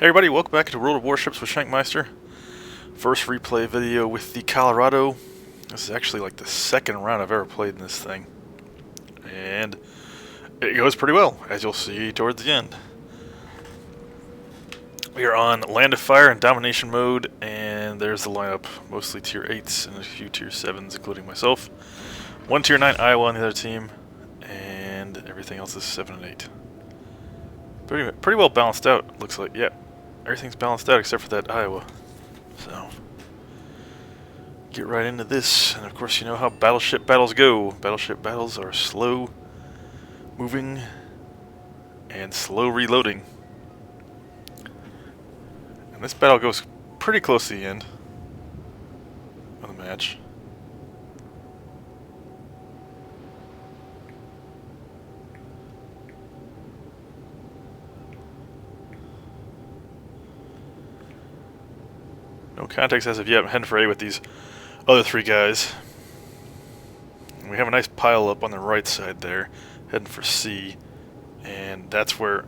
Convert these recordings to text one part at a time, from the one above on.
Hey everybody, welcome back to World of Warships with Shankmeister. First replay video with the Colorado. This is actually like the second round I've ever played in this thing. And it goes pretty well, as you'll see towards the end. We are on Land of Fire and Domination mode, and there's the lineup. Mostly tier 8s and a few tier 7s, including myself. One tier 9 Iowa on the other team, and everything else is 7 and 8. Pretty well balanced out, looks like. Yeah. Everything's balanced out except for that Iowa. So, get right into this. And of course, you know how battleship battles go. Battleship battles are slow moving and slow reloading. And this battle goes pretty close to the end of the match. No contacts as of yet. I'm heading for A with these other three guys. We have a nice pile up on the right side there, heading for C, and that's where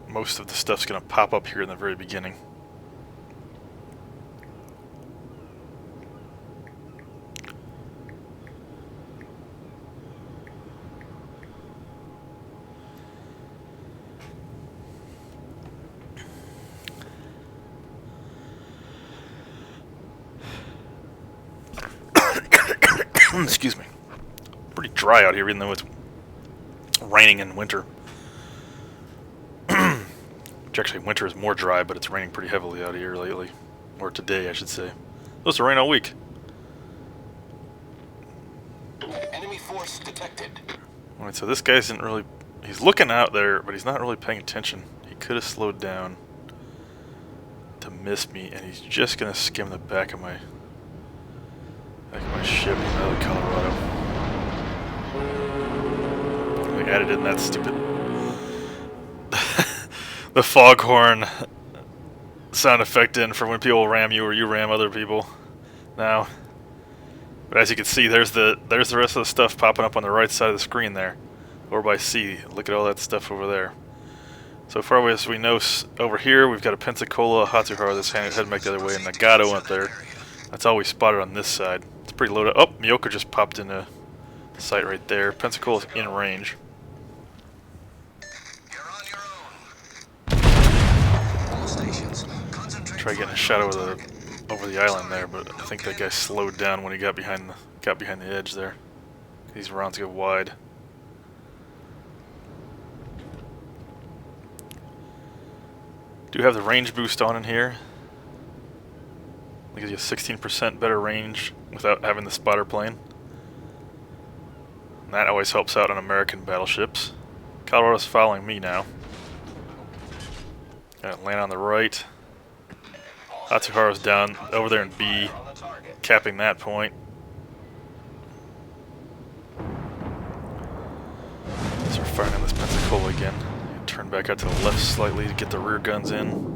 most of the stuff's going to pop up here in the very beginning. Excuse me. Pretty dry out here, even though it's raining in winter. Which actually, winter is more dry, but it's raining pretty heavily out here lately. Or today, I should say. Supposed to rain all week. Enemy force detected. Alright, so this guy isn't really... He's looking out there, but he's not really paying attention. He could have slowed down to miss me, and he's just going to skim the back of my ship out of Colorado. We added in that stupid the foghorn sound effect in for when people ram you or you ram other people now. But as you can see, there's the rest of the stuff popping up on the right side of the screen there, over by C. Look at all that stuff over there. So far as we know, over here we've got a Pensacola, a Hatsuhara that's heading back the other way, and Nagato up there. That's all we spotted on this side. It's pretty loaded. Oh, Miyoka just popped in a sight right there. Pensacola's in range. You're on your own. All stations, concentrate. Try getting a shot over the island there, but I think that guy slowed down when he got behind the edge there. These rounds go wide. Do have the range boost on in here. It gives you a 16% better range without having the spotter plane. And that always helps out on American battleships. Colorado's following me now. Got land on the right. Hatsuhara's down over there in B, capping that point. So we're firing on this Pensacola again. Turn back out to the left slightly to get the rear guns in.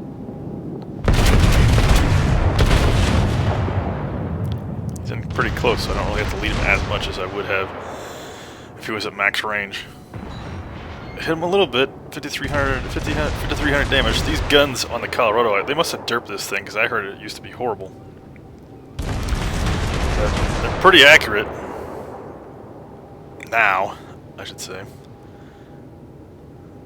He's in pretty close, so I don't really have to lead him as much as I would have if he was at max range. Hit him a little bit, 5,300 damage. These guns on the Colorado, they must have derped this thing, because I heard it used to be horrible. They're pretty accurate. Now, I should say.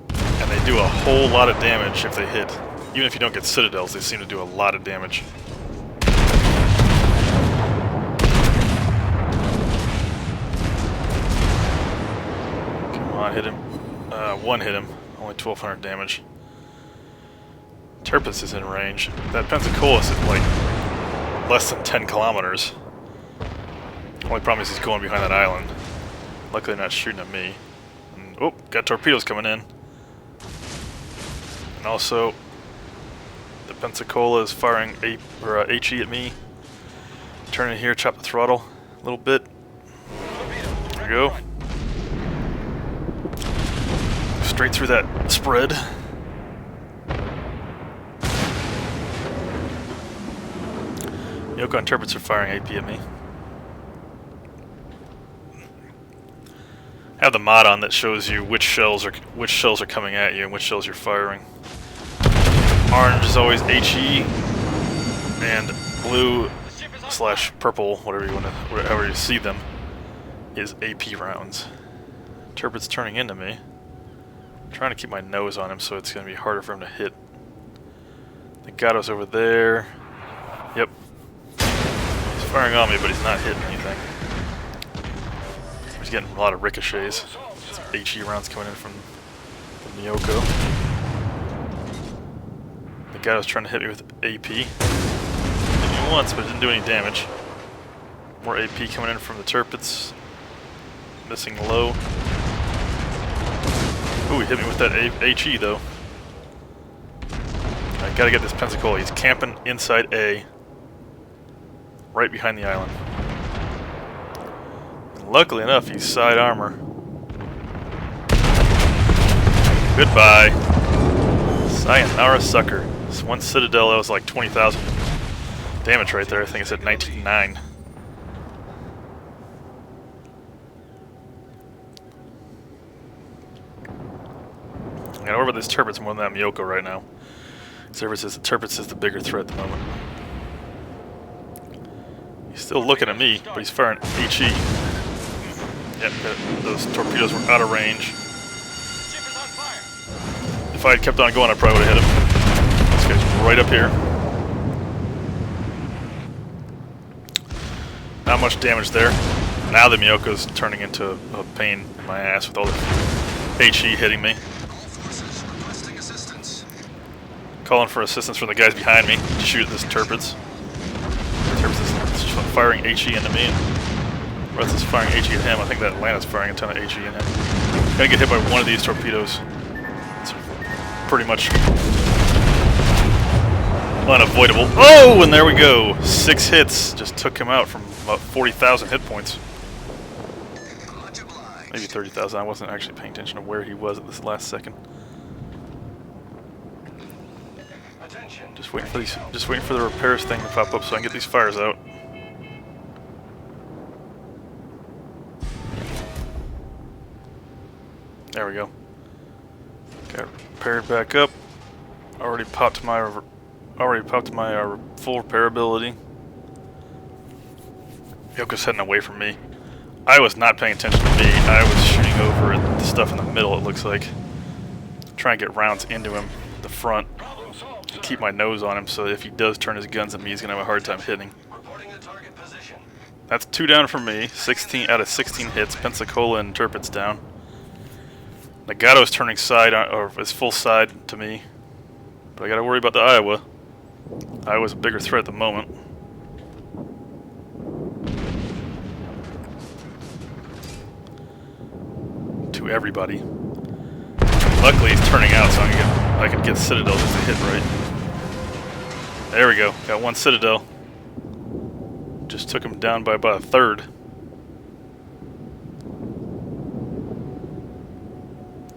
And they do a whole lot of damage if they hit. Even if you don't get citadels, they seem to do a lot of damage. Hit him. One hit him. Only 1,200 damage. Turpus is in range. That Pensacola is at like less than 10 kilometers. Only problem is he's going behind that island. Luckily they're not shooting at me. And, oh, got torpedoes coming in. And also, the Pensacola is firing HE at me. Turn it here, chop the throttle a little bit. There we go. Straight through that spread. Yoko and Turbines are firing AP at me. I have the mod on that shows you which shells are coming at you and which shells you're firing. Orange is always HE, and blue slash purple, whatever you see them, is AP rounds. Turpit's turning into me. I'm trying to keep my nose on him so it's going to be harder for him to hit. The Gato's over there. Yep. He's firing on me, but he's not hitting anything. He's getting a lot of ricochets. Some HE rounds coming in from Miyoko. The Gato's trying to hit me with AP. Hit me once, but it didn't do any damage. More AP coming in from the Turpits. Missing low. Ooh, he hit me with that HE though. I gotta get this Pensacola. He's camping inside A, right behind the island. And luckily enough, he's side armor. Goodbye. Sayonara sucker. This one Citadel, that was like 20,000 damage right there. I think it said 19.9. I gotta worry about these Turpits more than that Miyoko right now. Turpits is the bigger threat at the moment. He's still looking at me, but he's firing HE. Yep, those torpedoes were out of range. If I had kept on going, I probably would have hit him. This guy's right up here. Not much damage there. Now the Miyoko's turning into a pain in my ass with all the HE hitting me. Calling for assistance from the guys behind me to shoot at this Turpits. Turpits is firing HE into me. Russ is firing HE at him. I think that Atlanta's firing a ton of HE in him. Gonna get hit by one of these torpedoes. It's pretty much unavoidable. Oh, and there we go. 6 hits. Just took him out from about 40,000 hit points. Maybe 30,000. I wasn't actually paying attention to where he was at this last second. Just waiting for the repairs thing to pop up so I can get these fires out. There we go. Got repaired back up. Already popped my full repair ability. Yoko's heading away from me. I was not paying attention to me. I was shooting over at the stuff in the middle, it looks like. Trying to get rounds into him, the front. Keep my nose on him so that if he does turn his guns at me, he's going to have a hard time hitting. That's 2 down for me. 16 out of 16 hits. Pensacola and Turpit's down. Nagato's turning side, or his full side to me. But I got to worry about the Iowa. Iowa's a bigger threat at the moment. To everybody. Luckily he's turning out so I can get Citadel just to hit right. There we go. Got one Citadel. Just took him down by about a third.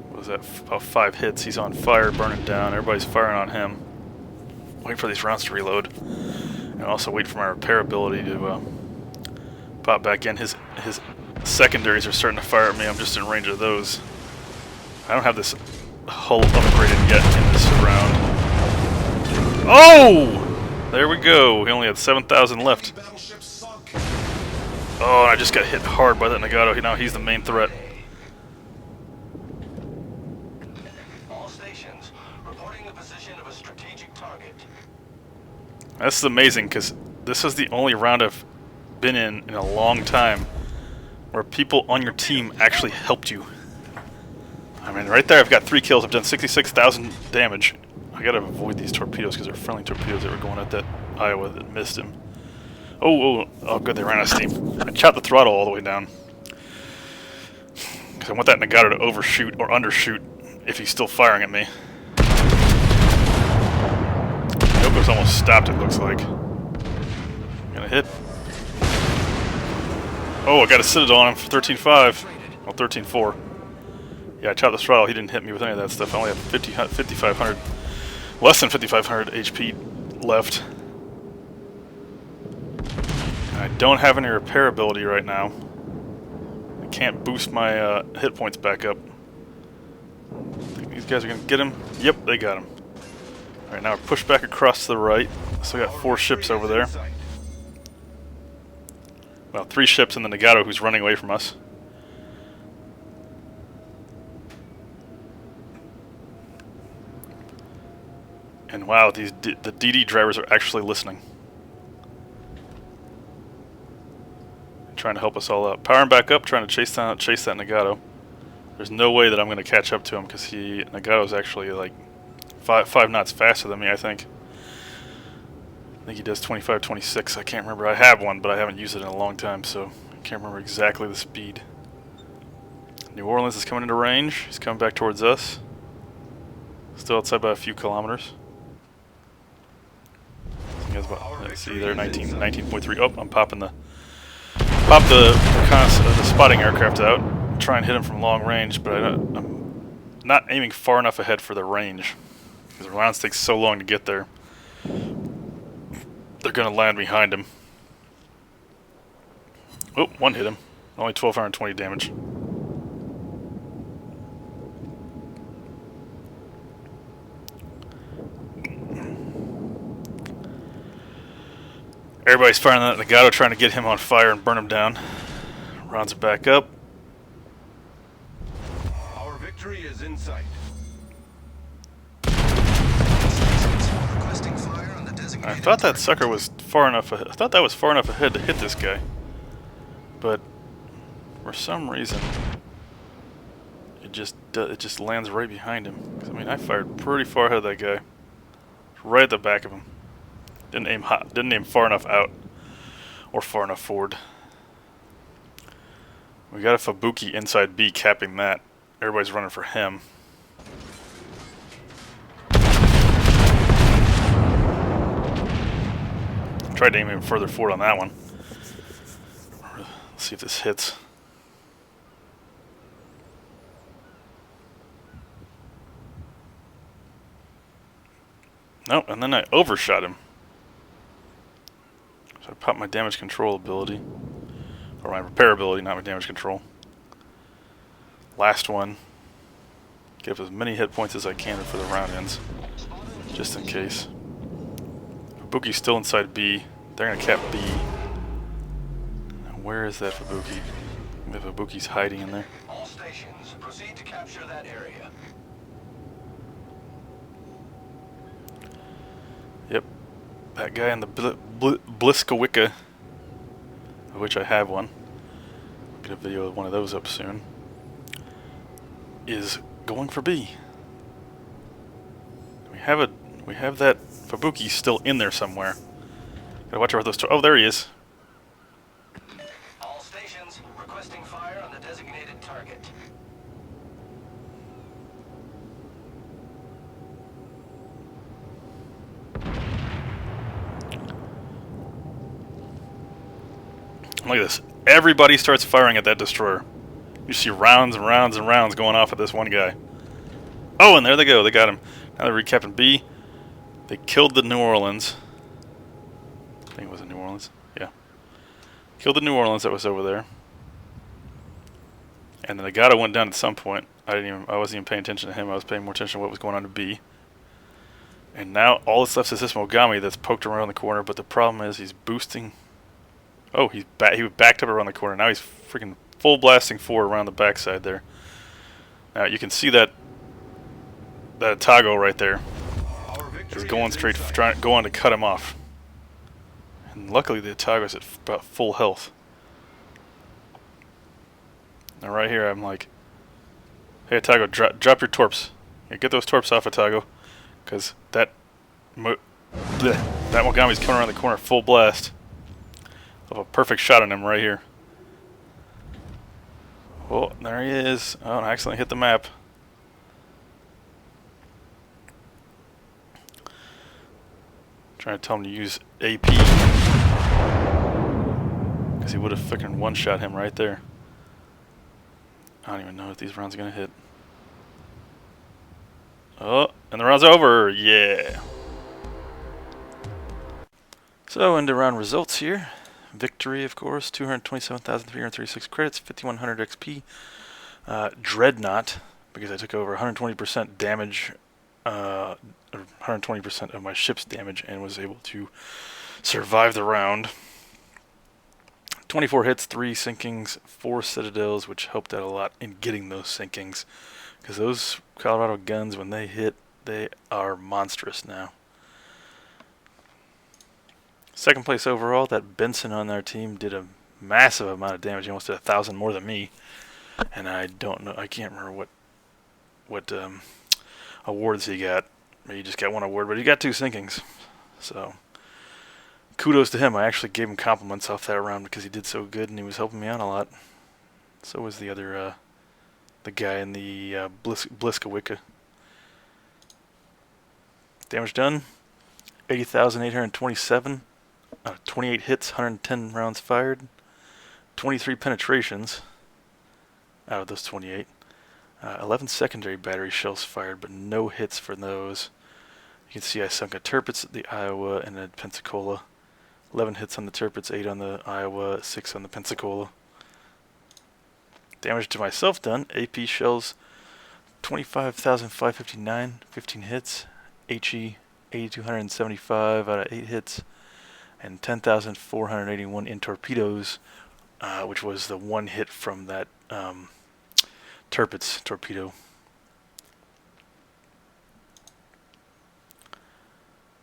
What was that? About 5 hits. He's on fire, burning down. Everybody's firing on him. Waiting for these rounds to reload. And also wait for my repair ability to pop back in. His secondaries are starting to fire at me. I'm just in range of those. I don't have this hull upgraded yet in this round. Oh! There we go. We only had 7,000 left. Oh, and I just got hit hard by that Nagato. Now he's the main threat. All stations reporting the position of a strategic target. This is amazing because this is the only round I've been in a long time where people on your team actually helped you. I mean, right there I've got 3 kills. I've done 66,000 damage. I gotta avoid these torpedoes because they're friendly torpedoes that were going at that Iowa that missed him. Oh, good, they ran out of steam. I chopped the throttle all the way down. Because I want that Nagato to overshoot or undershoot if he's still firing at me. Yoko's almost stopped, it looks like. Gonna hit. Oh, I got a Citadel on him for 13.5. Well, 13.4. Yeah, I chopped the throttle. He didn't hit me with any of that stuff. I only have 5,500. Less than 5,500 HP left. I don't have any repair ability right now. I can't boost my hit points back up. Think these guys are going to get him? Yep, they got him. Alright, now we're pushed back across to the right. Still got 4 ships over there. Well, 3 ships and the Nagato who's running away from us. And wow, the DD drivers are actually listening. Trying to help us all out. Powering back up, trying to chase that Nagato. There's no way that I'm going to catch up to him because Nagato's actually like 5 knots faster than me, I think. I think he does 25, 26. I can't remember. I have one, but I haven't used it in a long time, so I can't remember exactly the speed. New Orleans is coming into range. He's coming back towards us. Still outside by a few kilometers. I think that's about, let's see there, 19.3. Oh, I'm popping the spotting aircraft out. Try and hit him from long range, but I'm not aiming far enough ahead for the range. Because the rounds take so long to get there. They're going to land behind him. Oh, one hit him. Only 1,220 damage. Everybody's firing that Nagato, trying to get him on fire and burn him down. Rounds are back up. Our victory is in sight. I thought that sucker was far enough. I thought that was far enough ahead to hit this guy, but for some reason, it just lands right behind him. 'Cause, I mean, I fired pretty far ahead of that guy, right at the back of him. Didn't aim far enough out or far enough forward. We got a Fubuki inside B capping that. Everybody's running for him. Tried to aim even further forward on that one. Let's see if this hits. Nope, and then I overshot him. So I popped my damage control ability. Or my repair ability, not my damage control. Last one. Give as many hit points as I can before the round ends. Just in case. Fubuki's still inside B. They're going to cap B. Now where is that Fubuki? The Fubuki's hiding in there. All stations, proceed to capture that area. Yep. That guy in the Bliskowicka, of which I have one. I'll get a video of one of those up soon. Is going for B. We have that Fubuki still in there somewhere. Gotta watch out for those. Oh, there he is. All stations requesting fire on the designated target. Look at this. Everybody starts firing at that destroyer. You see rounds and rounds and rounds going off at this one guy. Oh, and there they go. They got him. Now they're recapping B. They killed the New Orleans. I think it was in New Orleans. Yeah. Killed the New Orleans that was over there. And the Nagato went down at some point. I wasn't even paying attention to him. I was paying more attention to what was going on to B. And now all that's left is this Mogami that's poked around the corner, but the problem is he's boosting. Oh, he backed up around the corner. Now he's freaking full blasting forward around the backside there. Now you can see that Tago right there is going straight, going to cut him off. And luckily the Tago's at about full health. Now right here I'm like, hey Tago, drop your torps. Yeah, get those torps off of Tago, because that Mogami's coming around the corner full blast. Of a perfect shot on him right here. Oh, there he is. Oh, and I accidentally hit the map. Trying to tell him to use AP. Because he would have freaking one-shot him right there. I don't even know if these rounds are going to hit. Oh, and the round's over. Yeah. So, into round results here. Victory, of course, 227,336 credits, 5,100 XP. Dreadnought, because I took over 120% damage 120% of my ship's damage and was able to survive the round. 24 hits, 3 sinkings, 4 citadels, which helped out a lot in getting those sinkings. Because those Colorado guns, when they hit, they are monstrous now. Second place overall, that Benson on our team did a massive amount of damage. He almost did 1,000 more than me. And I don't know, I can't remember what awards he got. Maybe he just got one award, but he got 2 sinkings. So kudos to him. I actually gave him compliments off that round because he did so good and he was helping me out a lot. So was the other, the guy in the Bliskawicka. Damage done, 80,827. 28 hits, 110 rounds fired. 23 penetrations out of those 28. 11 secondary battery shells fired, but no hits for those. You can see I sunk a Tirpitz, the Iowa, and a Pensacola. 11 hits on the Tirpitz, 8 on the Iowa, 6 on the Pensacola. Damage to myself done. AP shells, 25,559, 15 hits. HE, 8,275 out of 8 hits. And 10,481 in torpedoes, which was the one hit from that Tirpitz torpedo.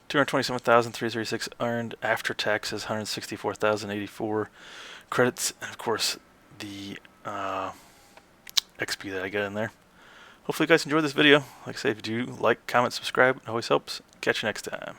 227,336 earned after taxes, 164,084 credits, and of course the XP that I got in there. Hopefully you guys enjoyed this video. Like I say, if you do, like, comment, subscribe, it always helps. Catch you next time.